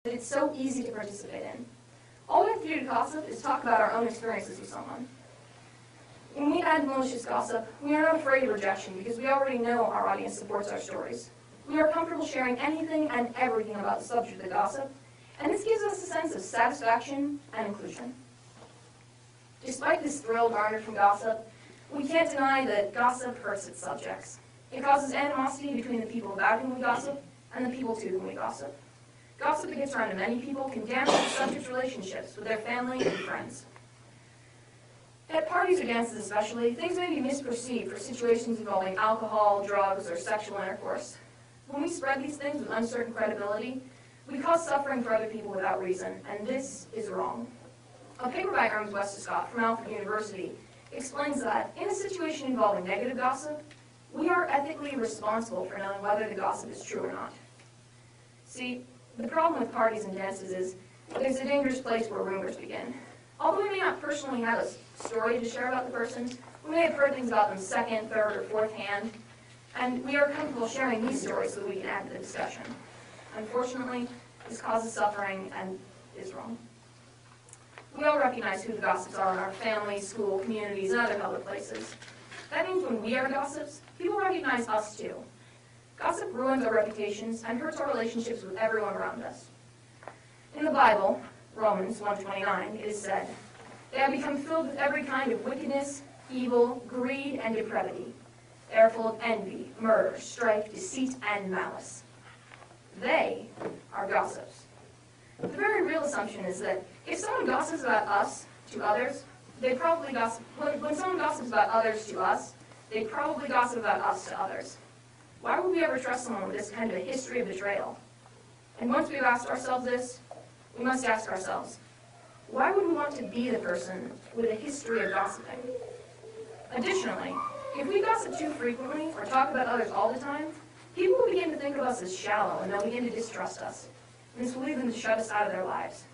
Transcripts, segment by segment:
it's so easy to participate in. All we have to do to gossip is talk about our own experiences with someone. When we add malicious gossip, we are not afraid of rejection because we already know our audience supports our stories. We are comfortable sharing anything and everything about the subject of gossip, and this gives us a sense of satisfaction and inclusion. Despite this thrill garnered from gossip, we can't deny that gossip hurts its subjects. It causes animosity between the people about whom we gossip and the people to whom we gossip. Gossip that gets around to many people can damage the subject's relationships with their family and friends. At parties or dances especially, things may be misperceived for situations involving alcohol, drugs, or sexual intercourse. When we spread these things with uncertain credibility, we cause suffering for other people without reason, and this is wrong. A paper by Ernst Westescott from Alfred University explains that in a situation involving negative gossip, we are ethically responsible for knowing whether the gossip is true or not. See, the problem with parties and dances is there's a dangerous place where rumors begin. Although we may not personally have a story to share about the person, we may have heard things about them second, third, or fourth hand, and we are comfortable sharing these stories so that we can add to the discussion. Unfortunately, this causes suffering and is wrong. We all recognize who the gossips are in our families, school, communities, and other public places. That means when we are gossips, people recognize us too. Gossip ruins our reputations and hurts our relationships with everyone around us. In the Bible, Romans 1:29, it is said, "They have become filled with every kind of wickedness, evil, greed, and depravity. They are full of envy, murder, strife, deceit, and malice." They are gossips. The very real assumption is that if someone gossips about us to others, they probably gossip. When someone gossips about others to us, they probably gossip about us to others. Why would we ever trust someone with this kind of a history of betrayal? And once we've asked ourselves this, we must ask ourselves, why would we want to be the person with a history of gossiping? Additionally, if we gossip too frequently or talk about others all the time, people will begin to think of us as shallow and they'll begin to distrust us. And this will lead them to shut us out of their lives.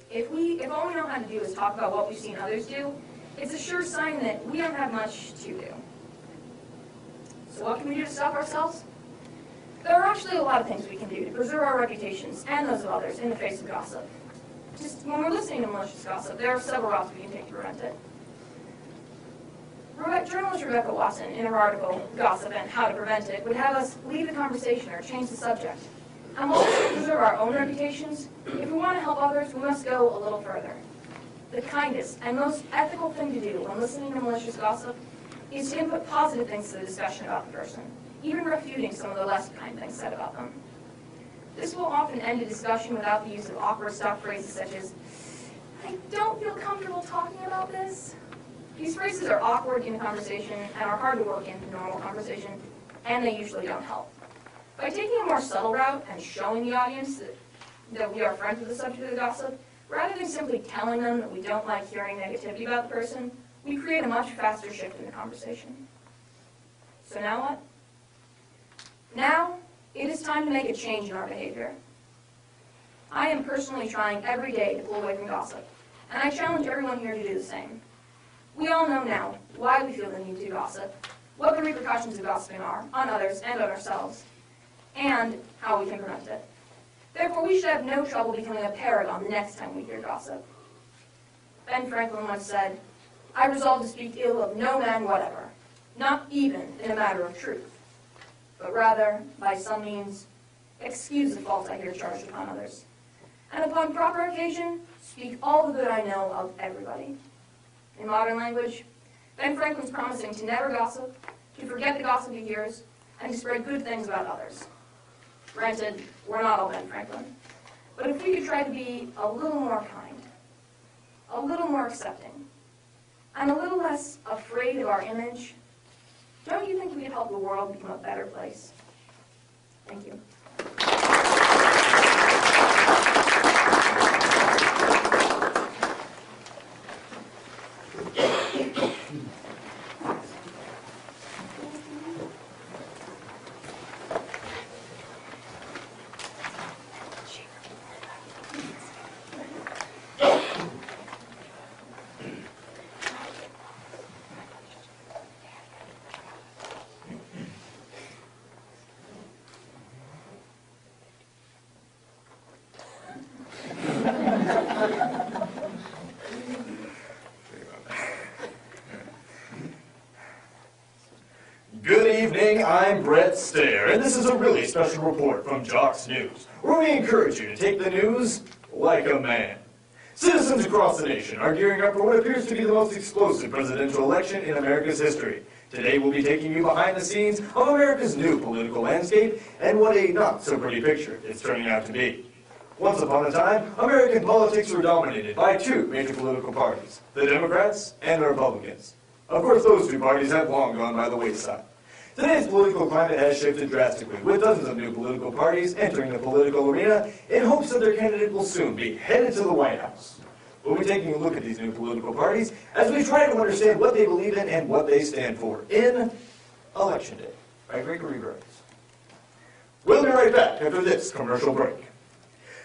If all we know how to do is talk about what we've seen others do, it's a sure sign that we don't have much to do. So what can we do to stop ourselves? There are actually a lot of things we can do to preserve our reputations and those of others in the face of gossip. Just when we're listening to malicious gossip, there are several routes we can take to prevent it. Journalist Rebecca Watson, in her article, Gossip and How to Prevent It, would have us leave the conversation or change the subject. And while we should preserve our own reputations, if we want to help others, we must go a little further. The kindest and most ethical thing to do when listening to malicious gossip is to input positive things to the discussion about the person, even refuting some of the less kind things said about them. This will often end a discussion without the use of awkward stock phrases such as, "I don't feel comfortable talking about this." These phrases are awkward in a conversation and are hard to work into normal conversation, and they usually don't help. By taking a more subtle route and showing the audience that we are friends with the subject of the gossip, rather than simply telling them that we don't like hearing negativity about the person, we create a much faster shift in the conversation. So now what? Now, it is time to make a change in our behavior. I am personally trying every day to pull away from gossip, and I challenge everyone here to do the same. We all know now why we feel the need to gossip, what the repercussions of gossiping are on others and on ourselves, and how we can prevent it. Therefore, we should have no trouble becoming a paragon the next time we hear gossip. Ben Franklin once said, "I resolve to speak ill of no man whatever, not even in a matter of truth, but rather, by some means, excuse the fault I hear charged upon others, and upon proper occasion, speak all the good I know of everybody." In modern language, Ben Franklin's promising to never gossip, to forget the gossip he hears, and to spread good things about others. Granted, we're not all Ben Franklin, but if we could try to be a little more kind, a little more accepting, and a little less afraid of our image, don't you think we could help the world become a better place? Thank you. I'm Brett Stair, and this is a really special report from Jocks News, where we encourage you to take the news like a man. Citizens across the nation are gearing up for what appears to be the most explosive presidential election in America's history. Today we'll be taking you behind the scenes of America's new political landscape and what a not-so-pretty picture it's turning out to be. Once upon a time, American politics were dominated by two major political parties, the Democrats and the Republicans. Of course, those two parties have long gone by the wayside. Today's political climate has shifted drastically, with dozens of new political parties entering the political arena in hopes that their candidate will soon be headed to the White House. We'll be taking a look at these new political parties as we try to understand what they believe in and what they stand for in Election Day by Gregory Burns. We'll be right back after this commercial break.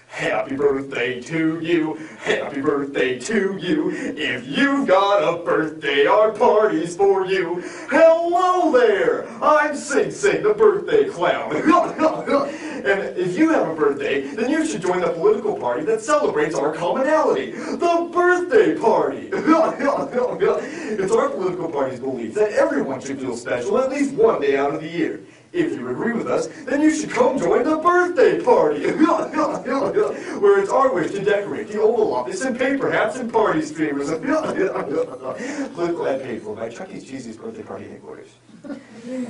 Happy birthday to you, happy birthday to you. If you've got a birthday, our party's for you. Hello there, I'm Sing Sing, the birthday clown. And if you have a birthday, then you should join the political party that celebrates our commonality, the birthday party. It's our political party's belief that everyone should feel special at least one day out of the year. If you agree with us, then you should come join the birthday party, where it's our wish to decorate the Oval Office in paper hats and party streamers. Political ad paid for by Chuck E. Cheese's birthday party headquarters.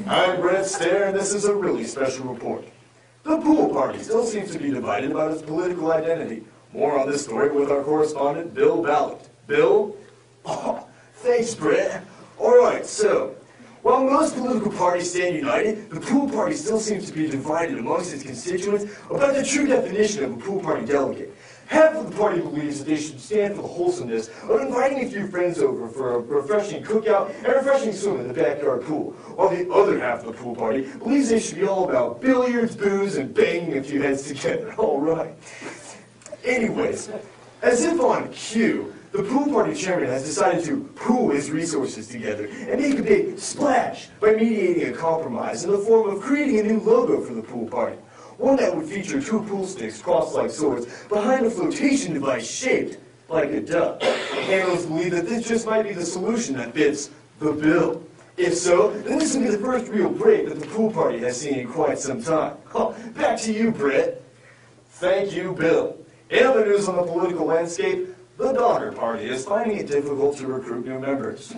I'm Brett Stair, and this is a really special report. The pool party still seems to be divided about its political identity. More on this story with our correspondent, Bill Ballard. Bill? Oh, thanks, Brett. All right, so, while most political parties stand united, the pool party still seems to be divided amongst its constituents about the true definition of a pool party delegate. Half of the party believes that they should stand for the wholesomeness of inviting a few friends over for a refreshing cookout and a refreshing swim in the backyard pool, while the other half of the pool party believes they should be all about billiards, booze, and banging a few heads together. All right. Anyways, as if on cue, the pool party chairman has decided to pool his resources together and make a big splash by mediating a compromise in the form of creating a new logo for the pool party. One that would feature two pool sticks crossed like swords behind a flotation device shaped like a duck. Analysts believe that this just might be the solution that fits the bill. If so, then this will be the first real break that the pool party has seen in quite some time. Oh, back to you, Britt. Thank you, Bill. In other news on the political landscape, the Donner Party is finding it difficult to recruit new members.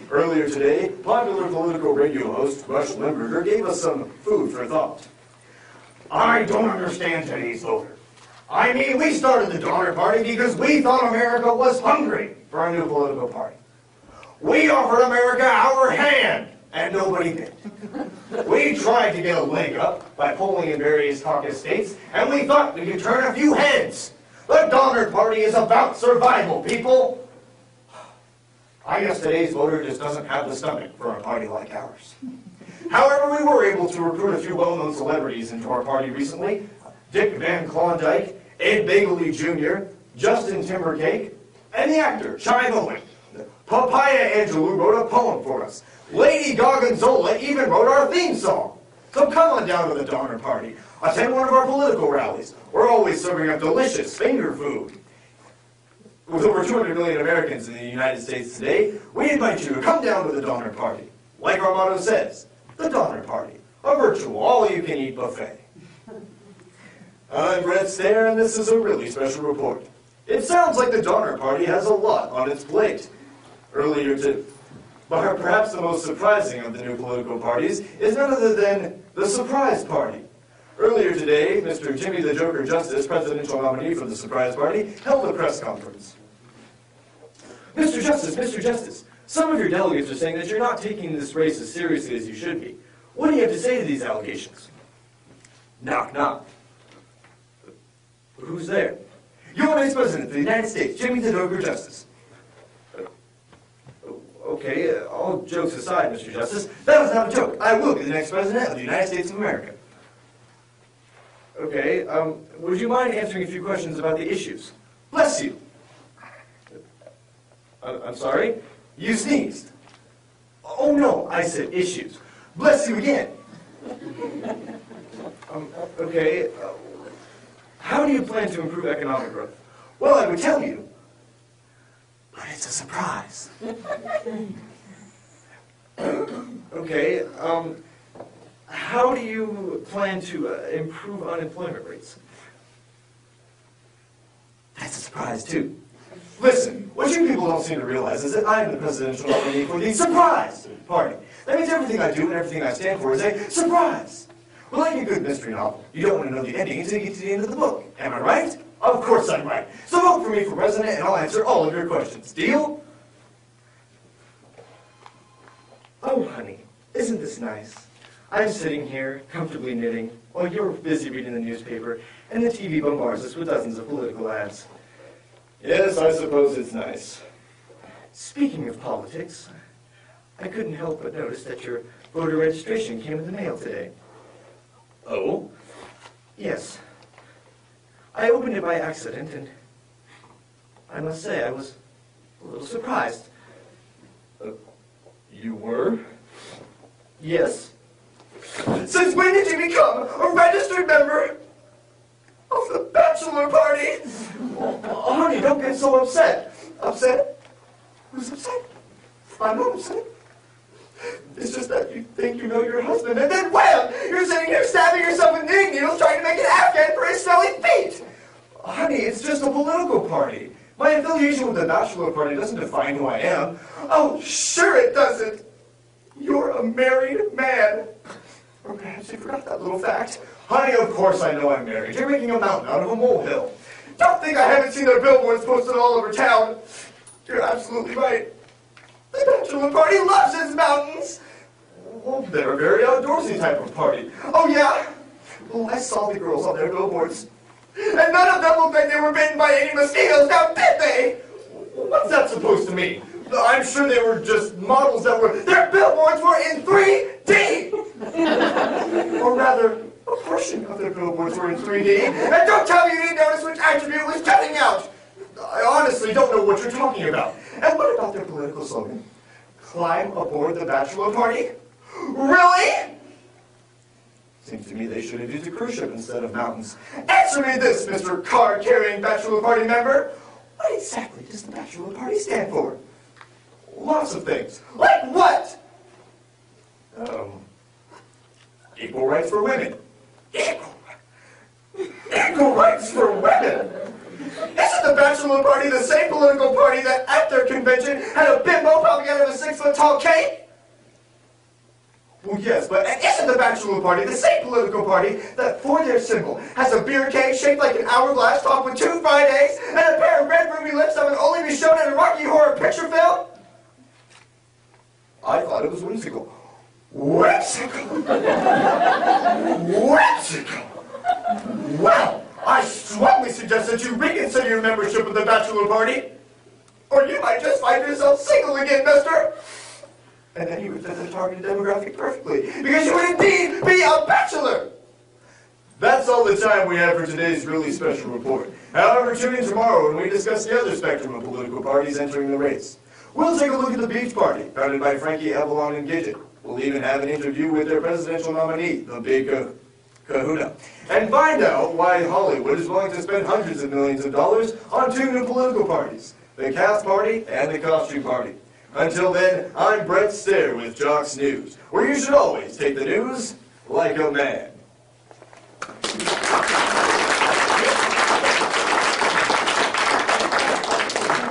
Earlier today, popular political radio host Rush Limburger gave us some food for thought. I don't understand today's voter. I mean, we started the Donner Party because we thought America was hungry for a new political party. We offered America our hand, and nobody did. We tried to get a leg up by polling in various caucus states, and we thought we could turn a few heads. The Donner Party is about survival, people. I guess today's voter just doesn't have the stomach for a party like ours. However, we were able to recruit a few well-known celebrities into our party recently. Dick Van Klondike, Ed Begley Jr., Justin Timberlake, and the actor, Chive Owen. Papaya Angelou wrote a poem for us. Lady Gorgonzola even wrote our theme song. So come on down to the Donner Party. Attend one of our political rallies. We're always serving up delicious finger food. With over 200 million Americans in the United States today, we invite you to come down to the Donner Party. Like our motto says, the Donner Party, a virtual all-you-can-eat buffet. I'm Brett Stair, and this is a really special report. It sounds like the Donner Party has a lot on its plate. But perhaps the most surprising of the new political parties is none other than the Surprise Party. Earlier today, Mr. Jimmy the Joker Justice, presidential nominee for the Surprise Party, held a press conference. Mr. Justice, some of your delegates are saying that you're not taking this race as seriously as you should be. What do you have to say to these allegations? Knock, knock. Who's there? Your Vice President of the United States, Jimmy the Joker Justice. Okay, all jokes aside, Mr. Justice, that was not a joke. I will be the next President of the United States of America. Okay, would you mind answering a few questions about the issues? Bless you. I'm sorry? You sneezed. Oh no, I said issues. Bless you again. Okay, how do you plan to improve economic growth? Well, I would tell you, but it's a surprise. Okay, how do you plan to improve unemployment rates? That's a surprise, too. Listen, what you people don't seem to realize is that I am the presidential nominee for the surprise party. That means everything I do and everything I stand for is a surprise. Well, like a good mystery novel, you don't want to know the ending until you get to the end of the book. Am I right? Of course I'm right. So vote for me for president and I'll answer all of your questions. Deal? Oh, honey, isn't this nice? I'm sitting here, comfortably knitting, while you're busy reading the newspaper, and the TV bombards us with dozens of political ads. Yes, I suppose it's nice. Speaking of politics, I couldn't help but notice that your voter registration came in the mail today. Oh? Yes. I opened it by accident, and I must say I was a little surprised. You were? Yes. Since when did you become a registered member of the bachelor party? Oh, honey, don't get so upset. Upset? Who's upset? I'm not upset. It's just that you think you know your husband, and then wham! You're sitting here stabbing yourself with knitting needles trying to make an Afghan for his smelly feet! Honey, it's just a political party. My affiliation with the bachelor party doesn't define who I am. Oh, sure it doesn't. You're a married man. Or perhaps you forgot that little fact. Honey, of course I know I'm married. You're making a mountain out of a molehill. Don't think I haven't seen their billboards posted all over town. You're absolutely right. The bachelor party loves its mountains. Well, they're a very outdoorsy type of party. Oh, yeah? Well, I saw the girls on their billboards. And none of them looked like they were bitten by any mosquitoes, now did they? What's that supposed to mean? I'm sure they were just models that were... Their billboards were in 3D! Or rather, a portion of their billboards were in 3D. And don't tell me you didn't notice which attribute was jutting out! I honestly don't know what you're talking about. And what about their political slogan? Climb aboard the bachelor party? Really? Seems to me they should have used a cruise ship instead of mountains. Answer me this, Mr. Card-carrying bachelor party member. What exactly does the bachelor party stand for? Lots of things. Like what? Equal rights for women. Equal rights for women? Isn't the bachelor party the same political party that at their convention had a bimbo popping out of a 6-foot-tall cake? Well, yes, but isn't the bachelor party the same political party that for their symbol has a beer cake shaped like an hourglass topped with 2 fried eggs and a pair of red ruby lips that would only be shown in a Rocky Horror Picture Film? I thought it was whimsical. Whimsical? Whimsical? Well, I strongly suggest that you reconsider your membership of the bachelor party, or you might just find yourself single again, mister. And then you would fit the targeted demographic perfectly, because you would indeed be a bachelor! That's all the time we have for today's really special report. However, tune in tomorrow when we discuss the other spectrum of political parties entering the race. We'll take a look at the Beach Party, founded by Frankie Avalon and Gidget. We'll even have an interview with their presidential nominee, the Big Kahuna, and find out why Hollywood is willing to spend hundreds of millions of dollars on 2 new political parties, the Cast Party and the Costume Party. Until then, I'm Brett Stair with Jocks News, where you should always take the news like a man.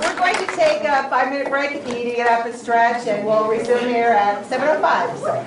We're going to take a 5-minute break if you need to get up and stretch, and we'll resume here at 7:05.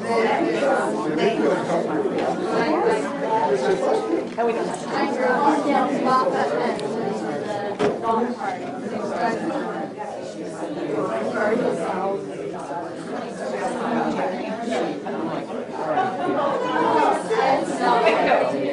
And we don't have to.